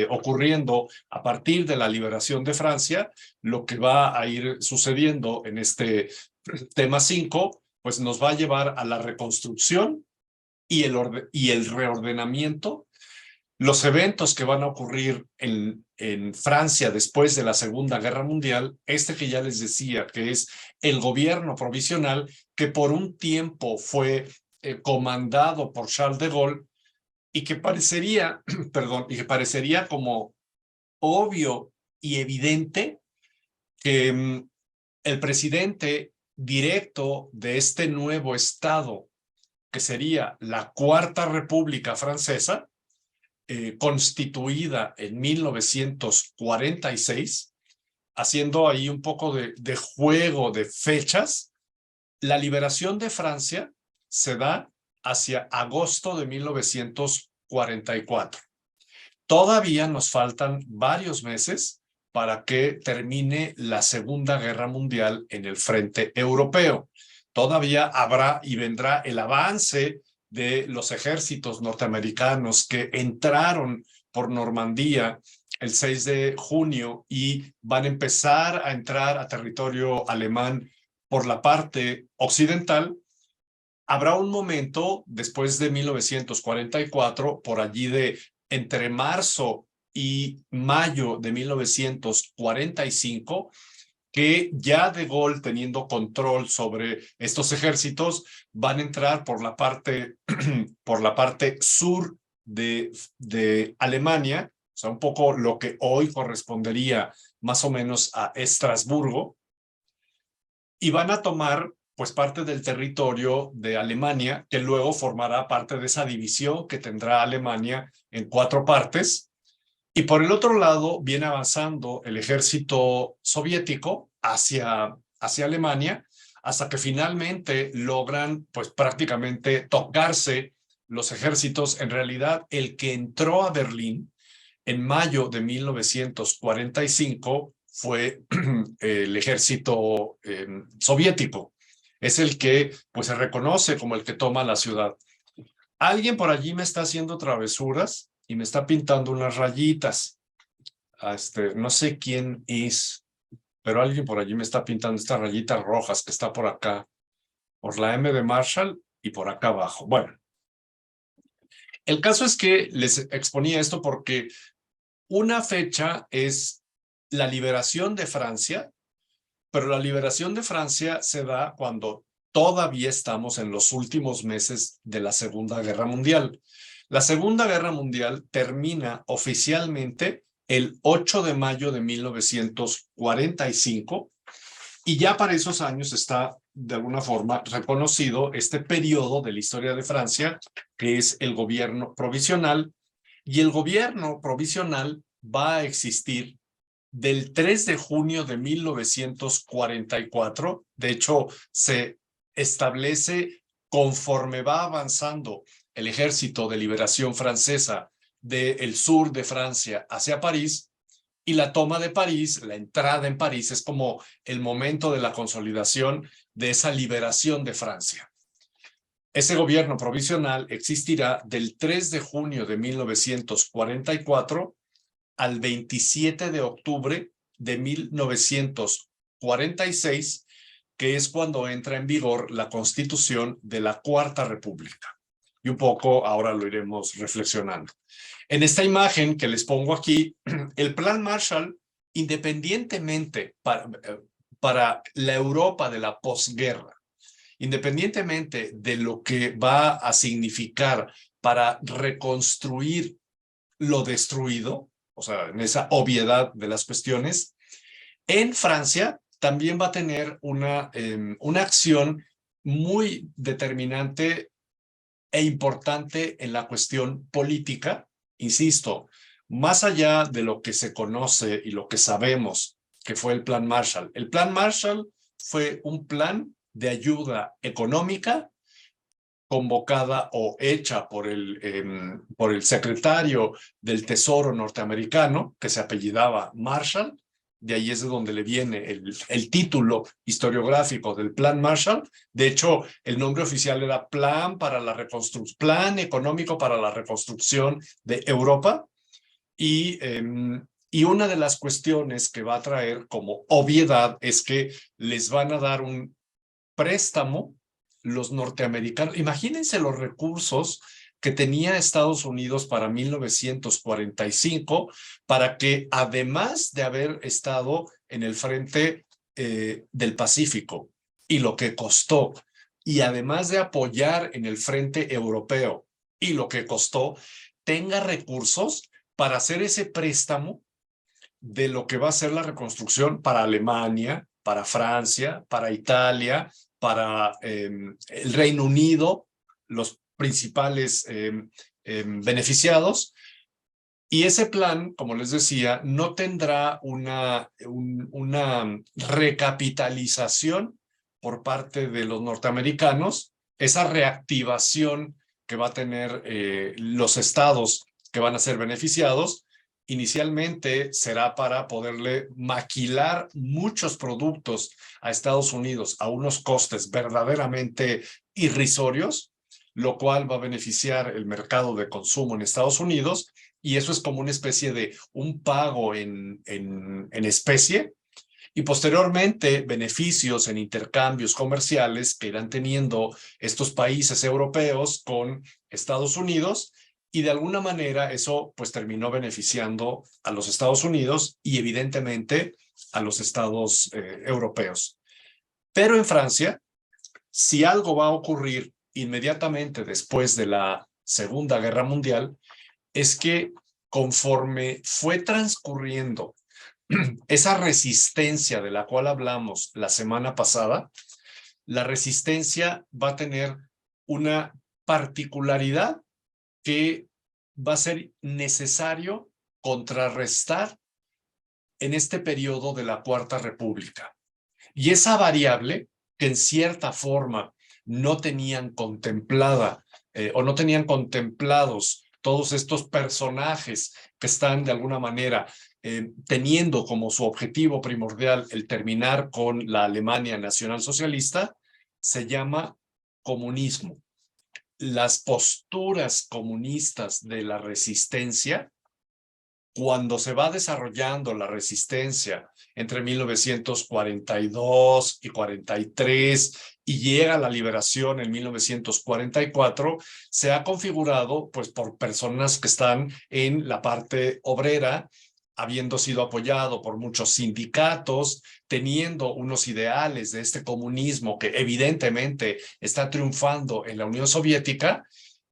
ocurriendo a partir de la liberación de Francia, lo que va a ir sucediendo en este tema 5, pues nos va a llevar a la reconstrucción y el reordenamiento. Los eventos que van a ocurrir en Francia después de la Segunda Guerra Mundial, que ya les decía, que es el gobierno provisional, que por un tiempo fue comandado por Charles de Gaulle y que parecería, perdón, y que parecería como obvio y evidente que el presidente directo de este nuevo Estado, que sería la Cuarta República Francesa, constituida en 1946, haciendo ahí un poco de juego de fechas. La liberación de Francia se da hacia agosto de 1944. Todavía nos faltan varios meses para que termine la Segunda Guerra Mundial en el frente europeo. Todavía habrá y vendrá el avance de los ejércitos norteamericanos que entraron por Normandía el 6 de junio y van a empezar a entrar a territorio alemán por la parte occidental. Habrá un momento después de 1944, por allí de entre marzo y mayo de 1945, que ya De Gaulle, teniendo control sobre estos ejércitos, van a entrar por la parte sur de Alemania, o sea, un poco lo que hoy correspondería más o menos a Estrasburgo, y van a tomar pues parte del territorio de Alemania, que luego formará parte de esa división que tendrá Alemania en 4 partes. Y por el otro lado viene avanzando el ejército soviético hacia Alemania, hasta que finalmente logran pues prácticamente tocarse los ejércitos. En realidad, el que entró a Berlín en mayo de 1945 fue el ejército soviético. Es el que pues se reconoce como el que toma la ciudad. Alguien por allí me está haciendo travesuras y me está pintando unas rayitas. No sé quién es, pero alguien por allí me está pintando estas rayitas rojas que está por acá, por la M de Marshall y por acá abajo. Bueno, el caso es que les exponía esto porque una fecha es la liberación de Francia, pero la liberación de Francia se da cuando todavía estamos en los últimos meses de la Segunda Guerra Mundial. La Segunda Guerra Mundial termina oficialmente el 8 de mayo de 1945 y ya para esos años está de alguna forma reconocido este periodo de la historia de Francia, que es el gobierno provisional, y el gobierno provisional va a existir del 3 de junio de 1944. De hecho, se establece conforme va avanzando el ejército de liberación francesa del sur de Francia hacia París, y la toma de París, la entrada en París, es como el momento de la consolidación de esa liberación de Francia. Ese gobierno provisional existirá del 3 de junio de 1944 al 27 de octubre de 1946, que es cuando entra en vigor la Constitución de la Cuarta República. Y un poco ahora lo iremos reflexionando. En esta imagen que les pongo aquí, el Plan Marshall, independientemente para la Europa de la posguerra, independientemente de lo que va a significar para reconstruir lo destruido, o sea, en esa obviedad de las cuestiones, en Francia también va a tener una acción muy determinante e importante en la cuestión política. Insisto, más allá de lo que se conoce y lo que sabemos que fue el Plan Marshall. El Plan Marshall fue un plan de ayuda económica convocada o hecha por el secretario del Tesoro norteamericano, que se apellidaba Marshall. De ahí es de donde le viene el título historiográfico del Plan Marshall. De hecho, el nombre oficial era Plan Económico para la Reconstrucción de Europa. Y una de las cuestiones que va a traer como obviedad es que les van a dar un préstamo los norteamericanos. Imagínense los recursos que tenía Estados Unidos para 1945, para que además de haber estado en el frente del Pacífico y lo que costó, y además de apoyar en el frente europeo y lo que costó, tenga recursos para hacer ese préstamo de lo que va a ser la reconstrucción para Alemania, para Francia, para Italia, para el Reino Unido, los principales beneficiados. Y ese plan, como les decía, no tendrá una recapitalización por parte de los norteamericanos, esa reactivación que va a tener los estados que van a ser beneficiados. Inicialmente será para poderle maquilar muchos productos a Estados Unidos a unos costes verdaderamente irrisorios, lo cual va a beneficiar el mercado de consumo en Estados Unidos, y eso es como una especie de un pago en especie, y posteriormente beneficios en intercambios comerciales que irán teniendo estos países europeos con Estados Unidos, y de alguna manera eso pues terminó beneficiando a los Estados Unidos y evidentemente a los estados europeos. Pero en Francia, si algo va a ocurrir inmediatamente después de la Segunda Guerra Mundial, es que conforme fue transcurriendo esa resistencia de la cual hablamos la semana pasada, la resistencia va a tener una particularidad que va a ser necesario contrarrestar en este periodo de la Cuarta República. Y esa variable que en cierta forma no tenían contemplada o no tenían contemplados todos estos personajes que están de alguna manera teniendo como su objetivo primordial el terminar con la Alemania nacionalsocialista, se llama comunismo. Las posturas comunistas de la resistencia, cuando se va desarrollando la resistencia entre 1942 y 43 y llega la liberación en 1944, se ha configurado pues por personas que están en la parte obrera, habiendo sido apoyado por muchos sindicatos, teniendo unos ideales de este comunismo que evidentemente está triunfando en la Unión Soviética.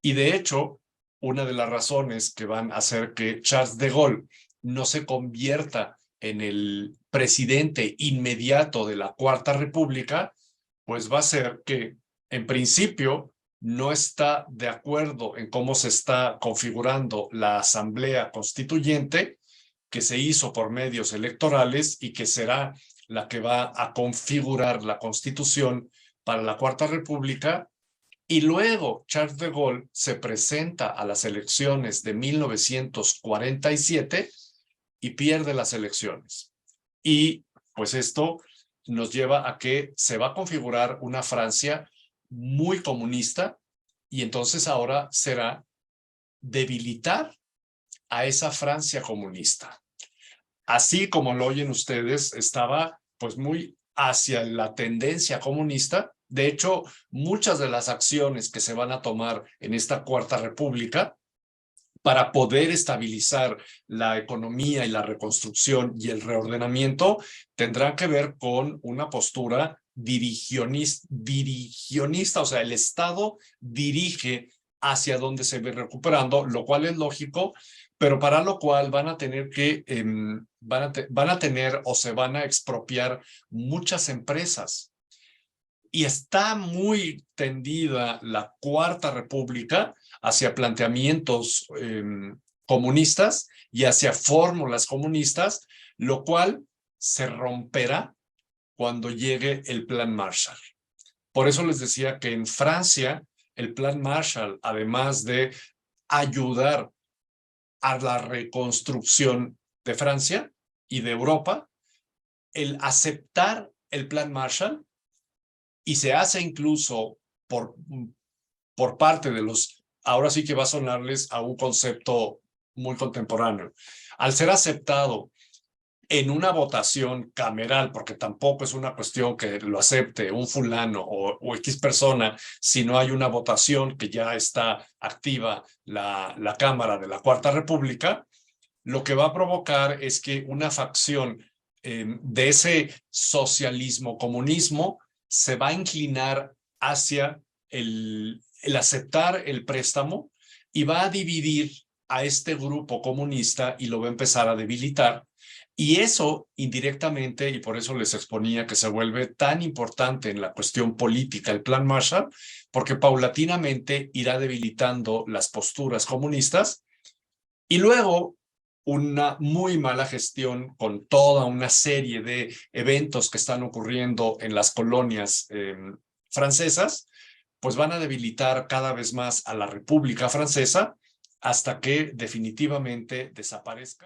Y de hecho, una de las razones que van a hacer que Charles de Gaulle no se convierta en el presidente inmediato de la Cuarta República, pues va a ser que, en principio, no está de acuerdo en cómo se está configurando la Asamblea Constituyente, que se hizo por medios electorales y que será la que va a configurar la Constitución para la Cuarta República. Y luego Charles de Gaulle se presenta a las elecciones de 1947 y pierde las elecciones. Y pues esto nos lleva a que se va a configurar una Francia muy comunista, y entonces ahora será debilitar a esa Francia comunista. Así como lo oyen ustedes, estaba pues muy hacia la tendencia comunista. De hecho, muchas de las acciones que se van a tomar en esta Cuarta República para poder estabilizar la economía y la reconstrucción y el reordenamiento tendrán que ver con una postura dirigionista, o sea, el Estado dirige hacia donde se ve recuperando, lo cual es lógico, pero para lo cual van a tener que, van a tener o se van a expropiar muchas empresas. Y está muy tendida la Cuarta República hacia planteamientos comunistas y hacia fórmulas comunistas, lo cual se romperá cuando llegue el Plan Marshall. Por eso les decía que en Francia el Plan Marshall, además de ayudar a la reconstrucción de Francia y de Europa, el aceptar el Plan Marshall, y se hace incluso por parte de los, ahora sí que va a sonarles a un concepto muy contemporáneo. Al ser aceptado en una votación cameral, porque tampoco es una cuestión que lo acepte un fulano o X persona, si no hay una votación que ya está activa la Cámara de la Cuarta República, lo que va a provocar es que una facción de ese socialismo, comunismo, se va a inclinar hacia el aceptar el préstamo y va a dividir a este grupo comunista y lo va a empezar a debilitar. Y eso indirectamente, y por eso les exponía que se vuelve tan importante en la cuestión política el Plan Marshall, porque paulatinamente irá debilitando las posturas comunistas y luego una muy mala gestión con toda una serie de eventos que están ocurriendo en las colonias francesas, pues van a debilitar cada vez más a la República Francesa hasta que definitivamente desaparezca.